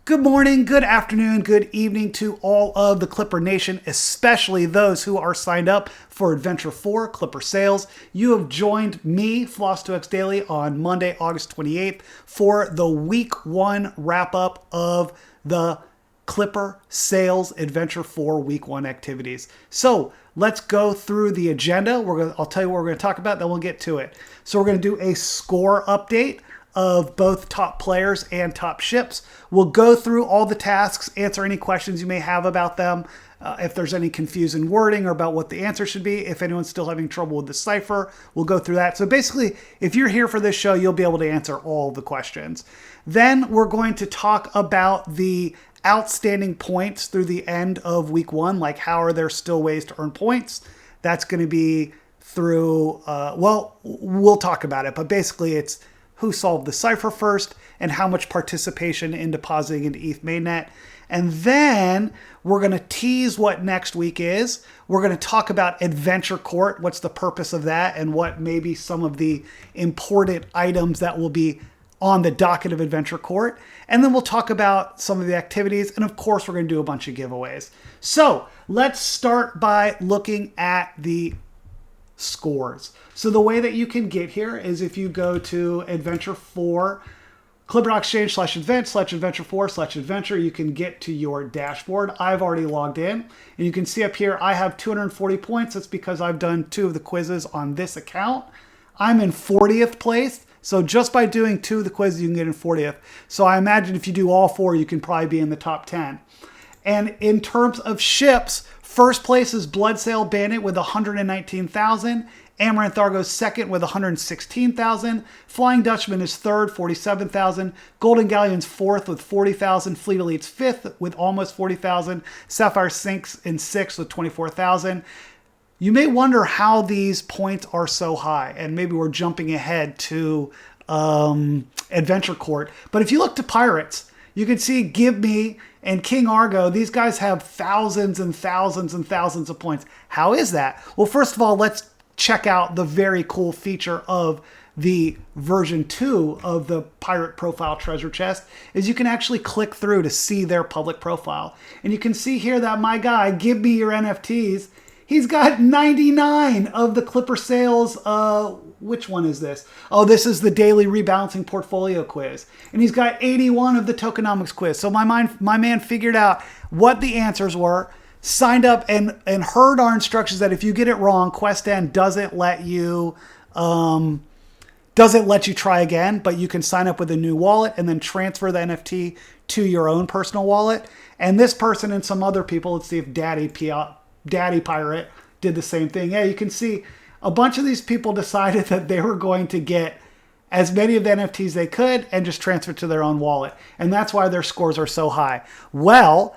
Good morning, good afternoon, good evening to all of the Clipper Nation, especially those who are signed up for Adventure 4 Clipper Sales. You have joined me, Floss 2X Daily, on Monday, August 28th for the Week 1 wrap-up of the Clipper Sales Adventure 4 Week 1 activities. So let's go through the agenda. I'll tell you what we're going to talk about, then we'll get to it. So we're going to do a score update of both top players and top ships. We'll go through all the tasks, answer any questions you may have about them, if there's any confusing wording or about what the answer should be. If anyone's still having trouble with the cipher, we'll go through that. So basically, if you're here for this show, you'll be able to answer all the questions. Then we're going to talk about the outstanding points through the end of week 1, like how are there still ways to earn points. That's going to be through, we'll talk about it, but basically it's who solved the cipher first, and how much participation in depositing into ETH mainnet. And then we're going to tease what next week is. We're going to talk about Adventure Court, what's the purpose of that, and what maybe some of the important items that will be on the docket of Adventure Court. And then we'll talk about some of the activities, and of course we're going to do a bunch of giveaways. So let's start by looking at the scores. So the way that you can get here is if you go to Adventure 4, Clipper.exchange/event/Adventure 4/Adventure, you can get to your dashboard. I've already logged in, and you can see up here I have 240 points. That's because I've done 2 of the quizzes on this account. I'm in 40th place. So just by doing 2 of the quizzes, you can get in 40th. So I imagine if you do all 4, you can probably be in the top 10. And in terms of ships, first place is Bloodsail Bandit with 119,000. Amaranth Argo's second with 116,000. Flying Dutchman is third, 47,000. Golden Galleon's fourth with 40,000. Fleet Elite's fifth with almost 40,000. Sapphire Sinks in sixth with 24,000. You may wonder how these points are so high, and maybe we're jumping ahead to Adventure Court. But if you look to Pirates, you can see Give Me and King Argo. These guys have thousands and thousands and thousands of points. How is that? Well, first of all, let's check out the very cool feature of the version 2 of the Pirate Profile Treasure Chest is you can actually click through to see their public profile. And you can see here that my guy, Give Me Your NFTs, he's got 99 of the Clipper Sales. Which one is this? Oh, this is the daily rebalancing portfolio quiz. And he's got 81 of the tokenomics quiz. So my man figured out what the answers were, signed up, and heard our instructions that if you get it wrong, QuestN doesn't let you try again, but you can sign up with a new wallet and then transfer the NFT to your own personal wallet. And this person and some other people, let's see if Daddy Pirate did the same thing. Yeah, you can see a bunch of these people decided that they were going to get as many of the NFTs they could and just transfer to their own wallet. And that's why their scores are so high. Well,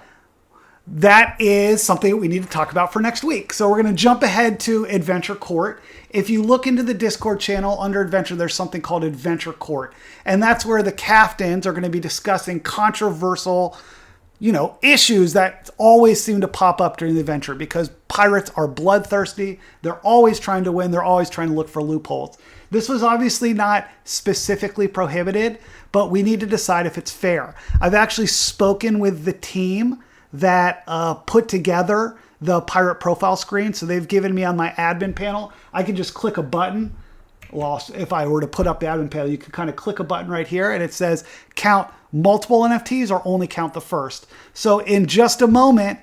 that is something we need to talk about for next week. So we're going to jump ahead to Adventure Court. If you look into the Discord channel under Adventure, there's something called Adventure Court. And that's where the captains are going to be discussing controversial issues that always seem to pop up during the adventure because pirates are bloodthirsty. They're always trying to win. They're always trying to look for loopholes. This was obviously not specifically prohibited, but we need to decide if it's fair. I've actually spoken with the team that put together the pirate profile screen. So they've given me on my admin panel, I can just click a button. Well, if I were to put up the admin panel, you can kind of click a button right here and it says count multiple NFTs or only count the first. So in just a moment,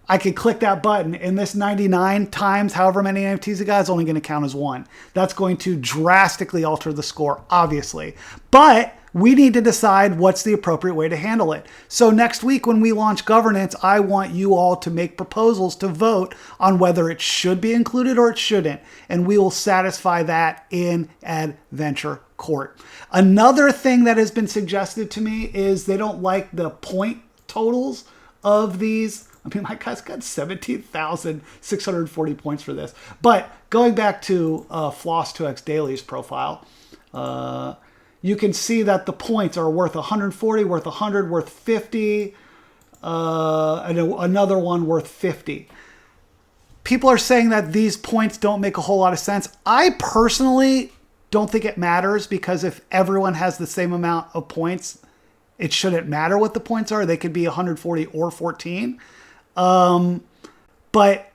I could click that button and this 99 times however many NFTs it got is only going to count as 1. That's going to drastically alter the score, obviously. But we need to decide what's the appropriate way to handle it. So next week when we launch governance, I want you all to make proposals to vote on whether it should be included or it shouldn't. And we will satisfy that in Adventure Court. Another thing that has been suggested to me is they don't like the point totals of these. I mean, my guy's got 17,640 points for this. But going back to Floss 2X Daily's profile, you can see that the points are worth 140, worth 100, worth 50, and another one worth 50. People are saying that these points don't make a whole lot of sense. I personally don't think it matters because if everyone has the same amount of points, it shouldn't matter what the points are. They could be 140 or 14. But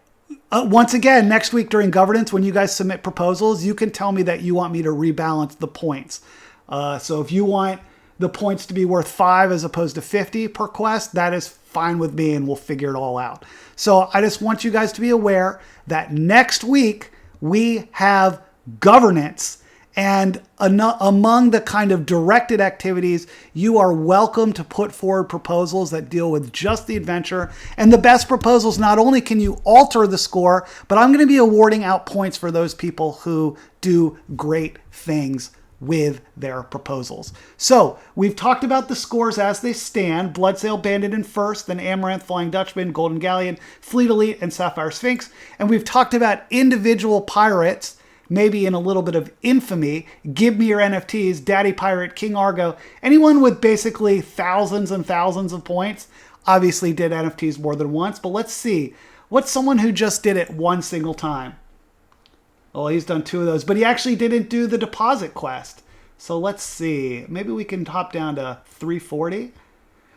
once again, next week during governance, when you guys submit proposals, you can tell me that you want me to rebalance the points. So if you want the points to be worth 5 as opposed to 50 per quest, that is fine with me, and we'll figure it all out. So I just want you guys to be aware that next week we have governance. And among the kind of directed activities, you are welcome to put forward proposals that deal with just the adventure. And the best proposals, not only can you alter the score, but I'm going to be awarding out points for those people who do great things with their proposals. So we've talked about the scores as they stand. Bloodsail Bandit in first, then Amaranth, Flying Dutchman, Golden Galleon, Fleet Elite, and Sapphire Sphinx. And we've talked about individual pirates, maybe in a little bit of infamy. Give me your NFTs, Daddy Pirate, King Argo. Anyone with basically thousands and thousands of points obviously did NFTs more than once. But let's see. What's someone who just did it one single time? Oh, he's done 2 of those. But he actually didn't do the deposit quest. So let's see. Maybe we can hop down to 340.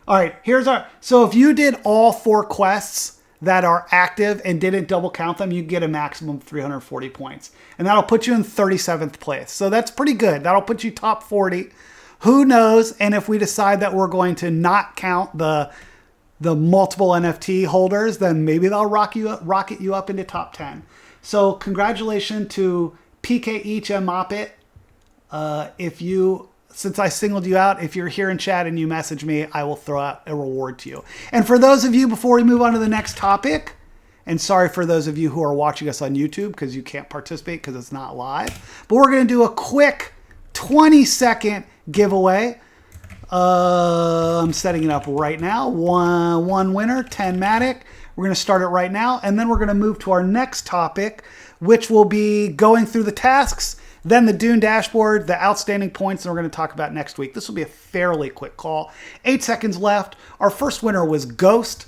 All right, here's our... So if you did all 4 quests that are active and didn't double count them, you get a maximum of 340 points. And that'll put you in 37th place. So that's pretty good. That'll put you top 40. Who knows? And if we decide that we're going to not count the multiple NFT holders, then maybe they'll rocket you up into top 10. So congratulations to PK Each and Moppet. Since I singled you out, if you're here in chat and you message me, I will throw out a reward to you. And for those of you, before we move on to the next topic, and sorry for those of you who are watching us on YouTube because you can't participate because it's not live, but we're going to do a quick 20-second giveaway. I'm setting it up right now. One winner, 10 Matic. We're going to start it right now, and then we're going to move to our next topic, which will be going through the tasks, then the Dune dashboard, the outstanding points, and we're going to talk about next week. This will be a fairly quick call. 8 seconds left. Our first winner was Ghost.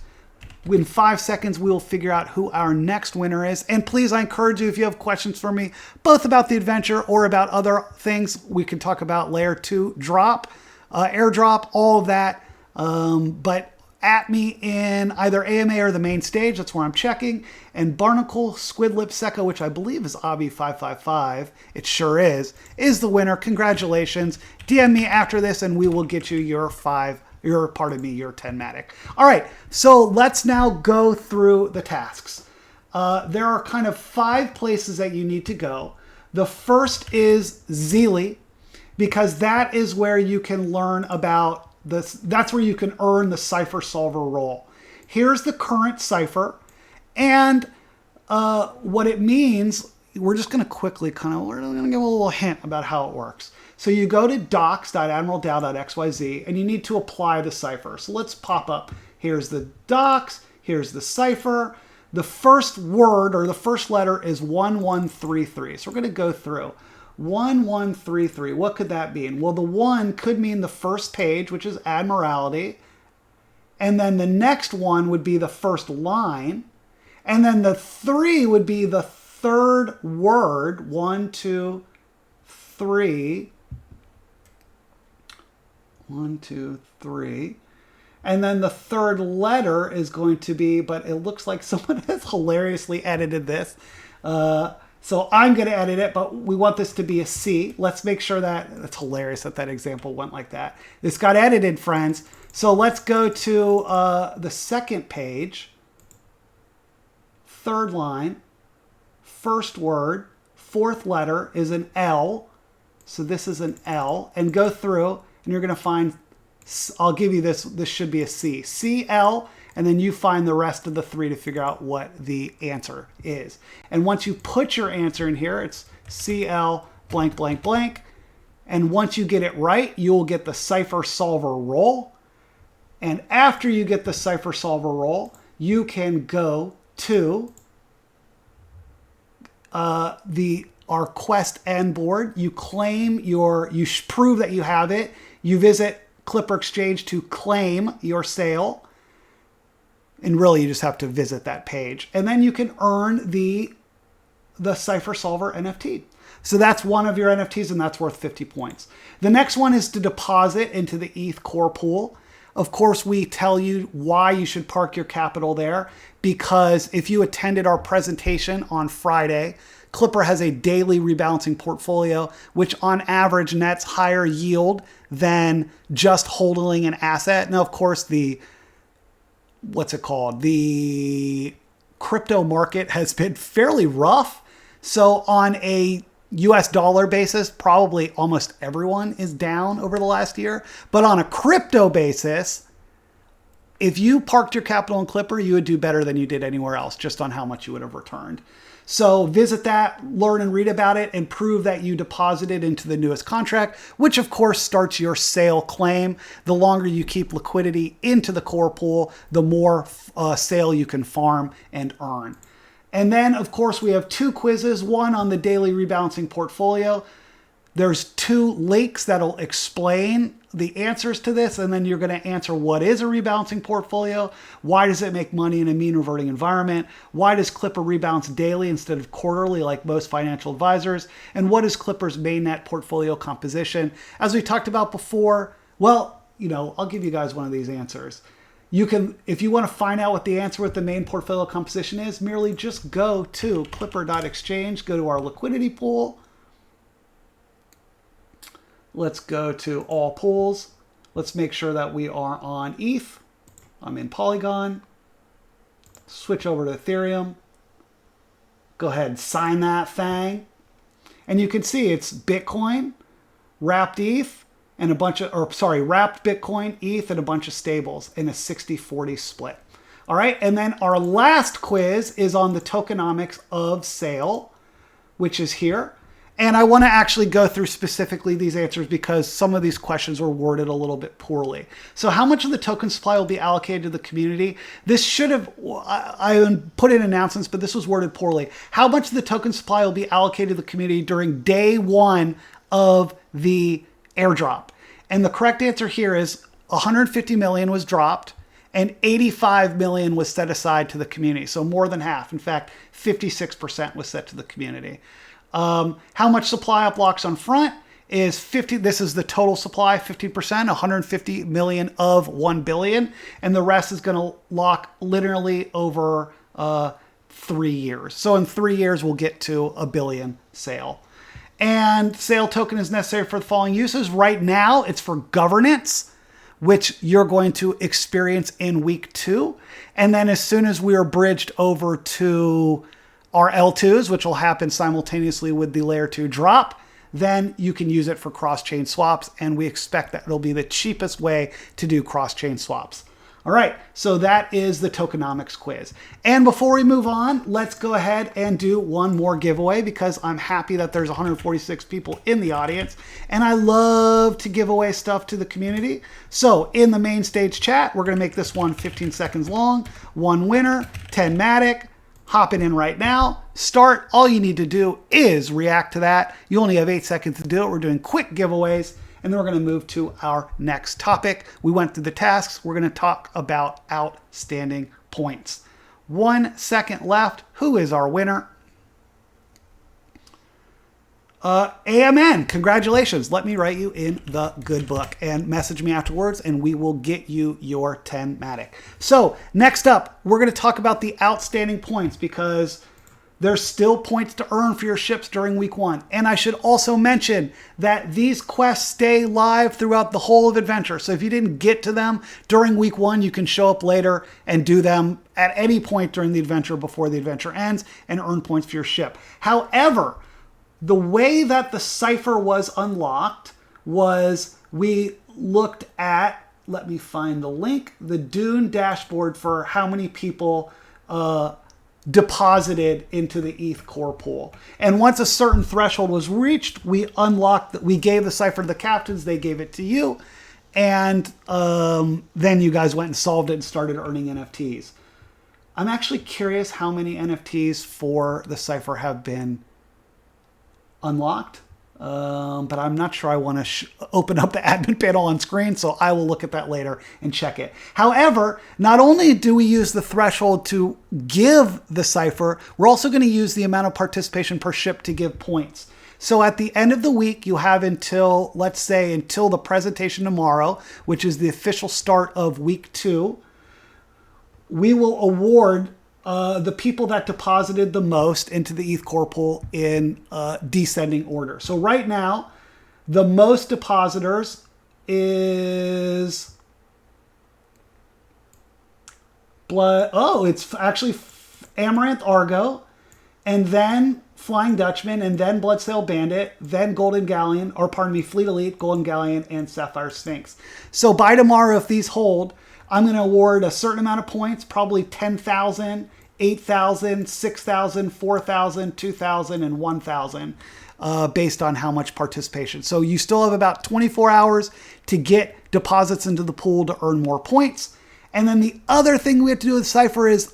In 5 seconds, we will figure out who our next winner is. And please, I encourage you, if you have questions for me, both about the adventure or about other things, we can talk about layer 2 drop, airdrop, all of that. But at me in either AMA or the main stage. That's where I'm checking. And Barnacle Squidlip Secco, which I believe is Obby555, it sure is the winner. Congratulations. DM me after this and we will get you your 10 Matic. All right, so let's now go through the tasks. There are kind of 5 places that you need to go. The first is Zeely, because that is where you can learn about that's where you can earn the cipher solver role. Here's the current cipher, and what it means, we're just going to quickly we're going to give a little hint about how it works. So you go to docs.admiraldow.xyz, and you need to apply the cipher. So let's pop up. Here's the docs, here's the cipher. The first word or the first letter is 1133. So we're going to go through. 1133, what could that mean? Well, the 1 could mean the first page, which is Admiralty. And then the next one would be the first line. And then the 3 would be the third word. 1, 2, 3. 1, 2, 3. And then the third letter is going to be, but it looks like someone has hilariously edited this. So I'm going to edit it, but we want this to be a C. Let's make sure that's hilarious that example went like that. This got edited, friends. So let's go to the second page. Third line, first word, fourth letter is an L. So this is an L. And go through, and you're going to find, I'll give you this. This should be a C. CL. And then you find the rest of the 3 to figure out what the answer is. And once you put your answer in here, it's CL blank, blank, blank. And once you get it right, you will get the cipher solver role. And after you get the cipher solver role, you can go to our quest end board. You claim you prove that you have it. You visit Clipper Exchange to claim your sale. And really, you just have to visit that page. And then you can earn the Cipher Solver NFT. So that's one of your NFTs, and that's worth 50 points. The next one is to deposit into the ETH core pool. Of course, we tell you why you should park your capital there, because if you attended our presentation on Friday, Clipper has a daily rebalancing portfolio, which on average nets higher yield than just holding an asset. Now, of course, the crypto market has been fairly rough. So on a US dollar basis, probably almost everyone is down over the last year. But on a crypto basis, if you parked your capital in Clipper, you would do better than you did anywhere else, just on how much you would have returned. So visit that, learn and read about it, and prove that you deposited into the newest contract, which of course starts your SAIL claim. The longer you keep liquidity into the core pool, the more SAIL you can farm and earn. And then, of course, we have 2 quizzes, one on the daily rebalancing portfolio. There's 2 links that'll explain the answers to this, and then you're going to answer what is a rebalancing portfolio, why does it make money in a mean reverting environment, why does Clipper rebalance daily instead of quarterly like most financial advisors, and what is Clipper's main net portfolio composition. As we talked about before, well, I'll give you guys one of these answers. You can, if you want to find out what the answer with the main portfolio composition is, merely just go to clipper.exchange, go to our liquidity pool. Let's go to all pools. Let's make sure that we are on ETH. I'm in Polygon. Switch over to Ethereum. Go ahead and sign that thing. And you can see it's Bitcoin, wrapped ETH, and wrapped Bitcoin, ETH, and a bunch of stables in a 60-40 split. All right, and then our last quiz is on the tokenomics of SAIL, which is here. And I want to actually go through specifically these answers because some of these questions were worded a little bit poorly. So how much of the token supply will be allocated to the community? This should have, I put in announcements, but this was worded poorly. How much of the token supply will be allocated to the community during day 1 of the airdrop? And the correct answer here is 150 million was dropped and 85 million was set aside to the community. So more than half. In fact, 56% was set to the community. How much supply up locks on front is 50. This is the total supply, 50%, 150 million of 1 billion. And the rest is going to lock literally over 3 years. So in 3 years, we'll get to 1 billion SAIL. And SAIL token is necessary for the following uses. Right now, it's for governance, which you're going to experience in week 2. And then as soon as we are bridged over to our L2s, which will happen simultaneously with the layer 2 drop, then you can use it for cross-chain swaps. And we expect that it'll be the cheapest way to do cross-chain swaps. All right, so that is the tokenomics quiz. And before we move on, let's go ahead and do one more giveaway because I'm happy that there's 146 people in the audience and I love to give away stuff to the community. So in the main stage chat, we're gonna make this one 15 seconds long. 1 winner, 10 Matic. Hopping in right now. Start. All you need to do is react to that. You only have 8 seconds to do it. We're doing quick giveaways, and then we're going to move to our next topic. We went through the tasks. We're going to talk about outstanding points. 1 second left. Who is our winner? AMN, congratulations. Let me write you in the good book and message me afterwards and we will get you your 10 Matic. So next up, we're going to talk about the outstanding points because there's still points to earn for your ships during week 1. And I should also mention that these quests stay live throughout the whole of Adventure. So if you didn't get to them during week 1, you can show up later and do them at any point during the adventure before the adventure ends and earn points for your ship. However, the way that the cipher was unlocked was we looked at, let me find the link, the Dune dashboard for how many people deposited into the ETH core pool. And once a certain threshold was reached, we unlocked, we gave the cipher to the captains, they gave it to you, and then you guys went and solved it and started earning NFTs. I'm actually curious how many NFTs for the cipher have been unlocked, but I'm not sure I want to open up the admin panel on screen, so I will look at that later and check it. However, not only do we use the threshold to give the cipher, we're also going to use the amount of participation per ship to give points. So at the end of the week, you have until, let's say, until the presentation tomorrow, which is the official start of week 2. We will award the people that deposited the most into the ETH core pool in descending order. So right now, the most depositors is it's actually Amaranth Argo, and then Flying Dutchman, and then Bloodsail Bandit, then Golden Galleon, or pardon me, Fleet Elite, Golden Galleon, and Sapphire Sphinx. So by tomorrow, if these hold, I'm going to award a certain amount of points, probably 10,000, 8,000, 6,000, 4,000, 2,000, and 1,000, based on how much participation. So you still have about 24 hours to get deposits into the pool to earn more points. And then the other thing we have to do with Cypher is,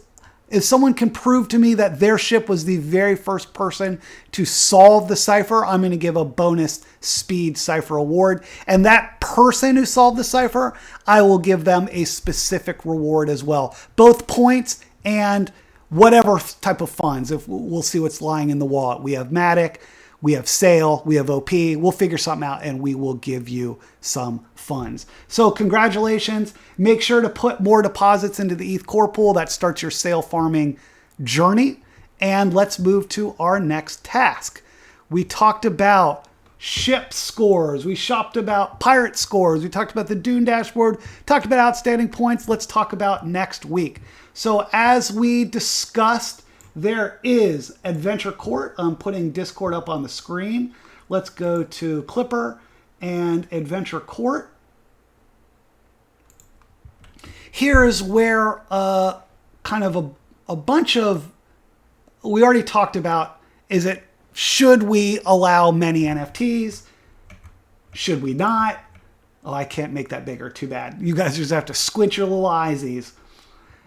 if someone can prove to me that their ship was the very first person to solve the cipher, I'm going to give a bonus speed cipher award. And that person who solved the cipher, I will give them a specific reward as well. Both points and whatever type of funds. If we'll see what's lying in the wallet. We have Matic, we have SAIL, we have OP. We'll figure something out and we will give you some funds. So congratulations. Make sure to put more deposits into the ETH core pool. That starts your SAIL farming journey. And let's move to our next task. We talked about ship scores. We shopped about pirate scores. We talked about the Dune dashboard, talked about outstanding points. Let's talk about next week. So as we discussed, there is Adventure Court. I'm putting Discord up on the screen. Let's go to Clipper and Adventure Court. Here is where kind of a bunch of, we already talked about, should we allow many NFTs? Should we not? Oh, I can't make that bigger. Too bad. You guys just have to squint your little eyesies.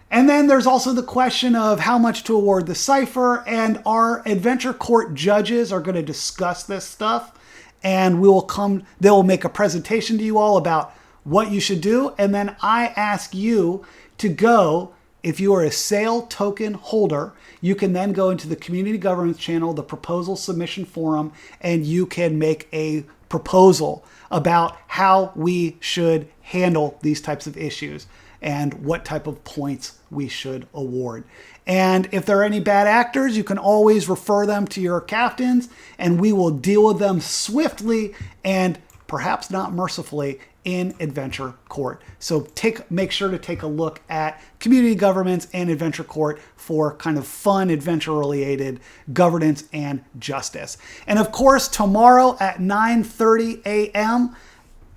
And then there's also the question of how much to award the cipher, and our Adventure Court judges are going to discuss this stuff, and they will make a presentation to you all about what you should do. And then I ask you to go, if you are a SAIL token holder, you can then go into the community governance channel, the proposal submission forum, and you can make a proposal about how we should handle these types of issues and what type of points we should award. And if there are any bad actors, you can always refer them to your captains, and we will deal with them swiftly and perhaps not mercifully in Adventure Court. So make sure to take a look at community governance and Adventure Court for kind of fun adventure-related governance and justice. And of course, tomorrow at 9:30 a.m.,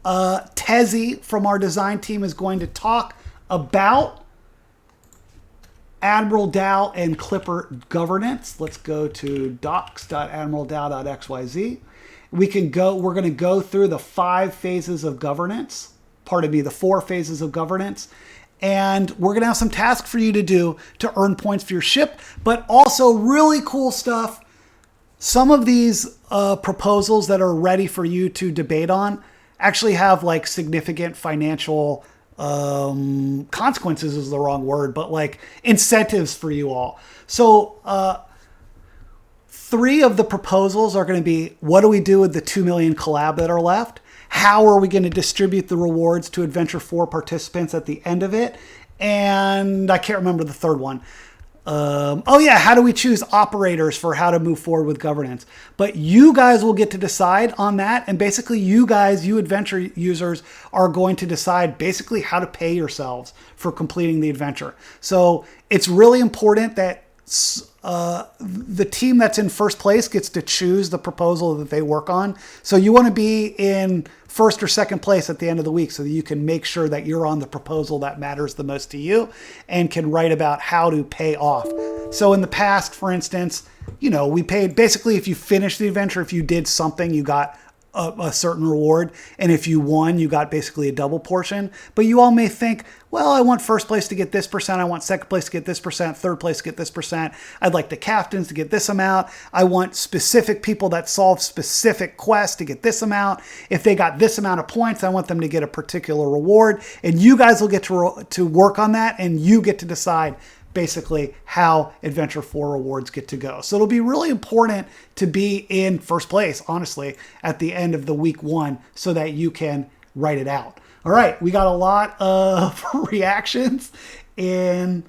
Tezzy from our design team is going to talk about Admiral DAO and Clipper governance. Let's go to docs.admiraldao.xyz. We're going to go through the 5 phases of governance. The 4 phases of governance. And we're going to have some tasks for you to do to earn points for your ship, but also really cool stuff. Some of these proposals that are ready for you to debate on actually have like significant financial consequences is the wrong word, but like incentives for you all. So 3 of the proposals are going to be, what do we do with the 2 million collab that are left? How are we going to distribute the rewards to Adventure 4 participants at the end of it? And I can't remember the third one. How do we choose operators for how to move forward with governance? But you guys will get to decide on that. And basically you adventure users are going to decide basically how to pay yourselves for completing the adventure. So it's really important that the team that's in first place gets to choose the proposal that they work on. So you want to be in first or second place at the end of the week so that you can make sure that you're on the proposal that matters the most to you and can write about how to pay off. So in the past, for instance, we paid basically if you finished the adventure, if you did something, you got a certain reward. And if you won, you got basically a double portion. But you all may think, well, I want first place to get this percent. I want second place to get this percent, third place to get this percent. I'd like the captains to get this amount. I want specific people that solve specific quests to get this amount. If they got this amount of points, I want them to get a particular reward. And you guys will get to work on that, and you get to decide basically how Adventure 4 rewards get to go. So it'll be really important to be in first place, honestly, at the end of the week 1 so that you can write it out. All right, we got a lot of reactions in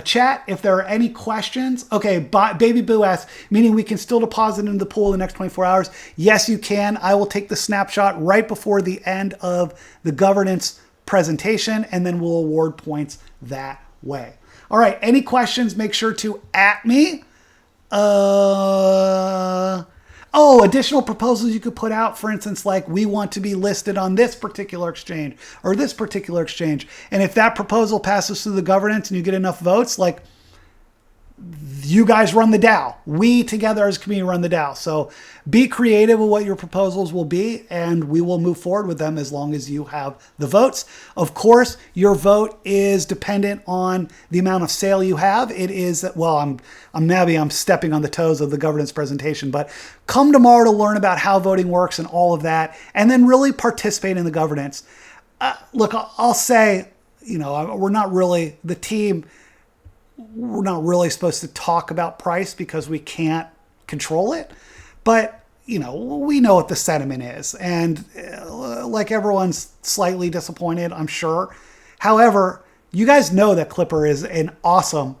chat. If there are any questions, okay, Baby Boo asks, meaning we can still deposit into the pool in the next 24 hours? Yes, you can. I will take the snapshot right before the end of the governance presentation, and then we'll award points that way. All right, any questions, make sure to @ me. Additional proposals you could put out, for instance, like we want to be listed on this particular exchange or this particular exchange. And if that proposal passes through the governance and you get enough votes, like you guys run the DAO. We together as a community run the DAO. So be creative with what your proposals will be, and we will move forward with them as long as you have the votes. Of course, your vote is dependent on the amount of SAIL you have. It is, well, I'm stepping on the toes of the governance presentation, but come tomorrow to learn about how voting works and all of that, and then really participate in the governance. Look, I'll say, we're not really, the team, we're not really supposed to talk about price because we can't control it. But, we know what the sentiment is. And like everyone's slightly disappointed, I'm sure. However, you guys know that Clipper is an awesome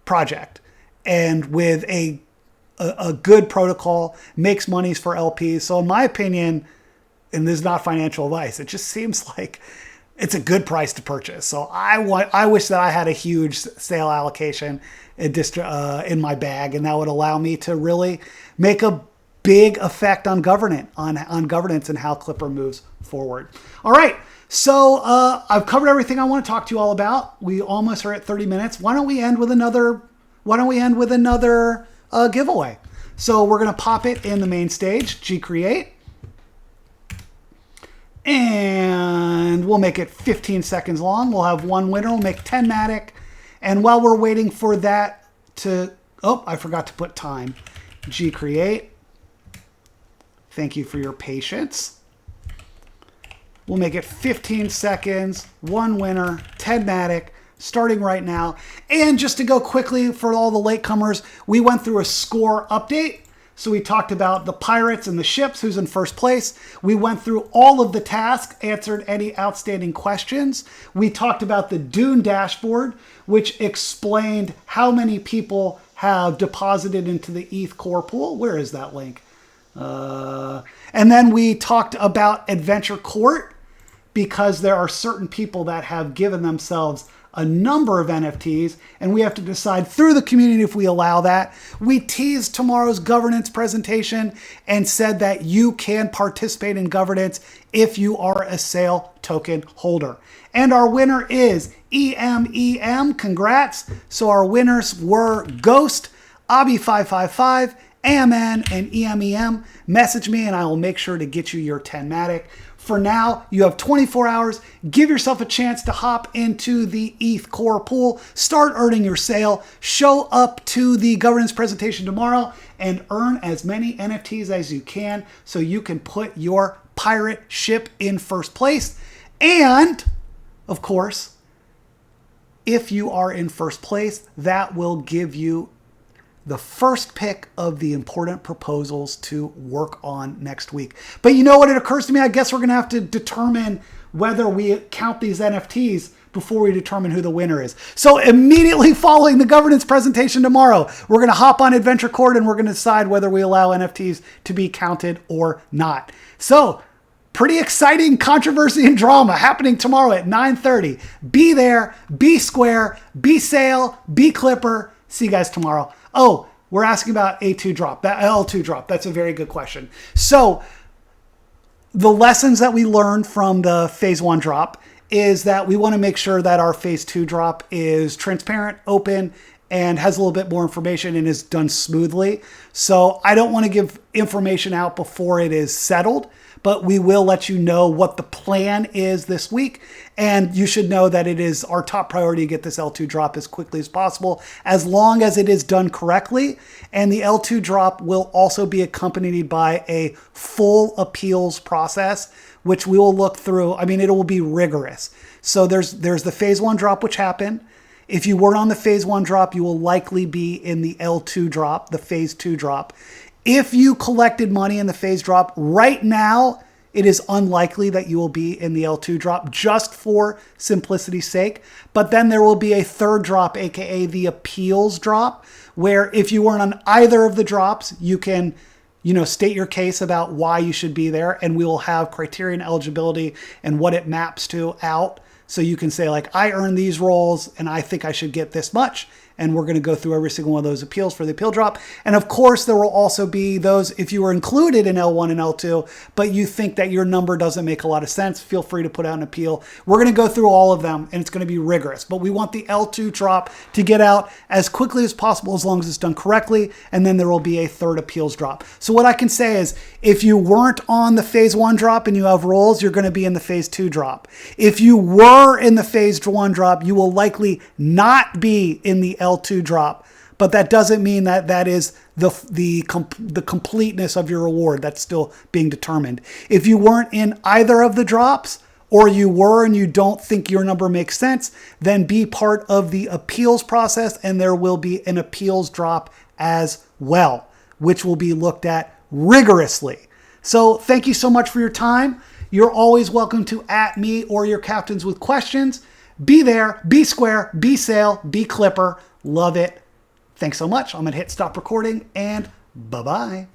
project. And with a good protocol, makes monies for LPs. So in my opinion, and this is not financial advice, it just seems like it's a good price to purchase. So I wish that I had a huge SAIL allocation in my bag, and that would allow me to really make a big effect on governance and how Clipper moves forward. All right, so I've covered everything I want to talk to you all about. We almost are at 30 minutes. Why don't we end with another giveaway? So we're going to pop it in the main stage, G-Create. And we'll make it 15 seconds long. We'll have one winner. We'll make 10 Matic. And while we're waiting for that to... Oh, I forgot to put time. G-Create. Thank you for your patience. We'll make it 15 seconds. One winner. 10 Matic. Starting right now. And just to go quickly for all the latecomers, we went through a score update. So we talked about the pirates and the ships, who's in first place. We went through all of the tasks, answered any outstanding questions. We talked about the Dune dashboard, which explained how many people have deposited into the ETH core pool. Where is that link? And then we talked about Adventure Court, because there are certain people that have given themselves a number of NFTs, and we have to decide through the community if we allow that. We teased tomorrow's governance presentation and said that you can participate in governance if you are a SAIL token holder. And our winner is EMEM. Congrats. So our winners were Ghost, Abi555, AMN, and EMEM. Message me and I will make sure to get you your 10 Matic. For now, you have 24 hours. Give yourself a chance to hop into the ETH core pool, start earning your SAIL, show up to the governance presentation tomorrow, and earn as many NFTs as you can so you can put your pirate ship in first place. And, of course, if you are in first place, that will give you the first pick of the important proposals to work on next week. But you know what? It occurs to me, I guess we're going to have to determine whether we count these NFTs before we determine who the winner is. So immediately following the governance presentation tomorrow, we're going to hop on Adventure Court and we're going to decide whether we allow NFTs to be counted or not. So pretty exciting controversy and drama happening tomorrow at 9:30. Be there, be square, be SAIL, be Clipper. See you guys tomorrow. Oh, we're asking about A2 drop, that L2 drop. That's a very good question. So the lessons that we learned from the phase 1 drop is that we want to make sure that our phase 2 drop is transparent, open, and has a little bit more information and is done smoothly. So I don't want to give information out before it is settled, but we will let you know what the plan is this week. And you should know that it is our top priority to get this L2 drop as quickly as possible, as long as it is done correctly. And the L2 drop will also be accompanied by a full appeals process, which we will look through. I mean, it will be rigorous. So there's the phase 1 drop, which happened. If you weren't on the phase 1 drop, you will likely be in the L2 drop, the phase 2 drop. If you collected money in the phase drop, right now, it is unlikely that you will be in the L2 drop, just for simplicity's sake. But then there will be a third drop, aka the appeals drop, where if you weren't on either of the drops, you can, state your case about why you should be there, and we will have criterion eligibility and what it maps to out. So you can say, like, I earned these roles and I think I should get this much. And we're going to go through every single one of those appeals for the appeal drop. And of course, there will also be those, if you were included in L1 and L2, but you think that your number doesn't make a lot of sense, feel free to put out an appeal. We're going to go through all of them, and it's going to be rigorous. But we want the L2 drop to get out as quickly as possible, as long as it's done correctly. And then there will be a third appeals drop. So what I can say is, if you weren't on the phase 1 drop and you have roles, you're going to be in the phase 2 drop. If you were in the phase 1 drop, you will likely not be in the L2 drop, but that doesn't mean that that is the completeness of your reward. That's still being determined. If you weren't in either of the drops, or you were and you don't think your number makes sense, then be part of the appeals process, and there will be an appeals drop as well, which will be looked at rigorously. So thank you so much for your time. You're always welcome to @me or your captains with questions. Be there, be square, be sail, be clipper. Love it. Thanks so much. I'm going to hit stop recording, and bye-bye.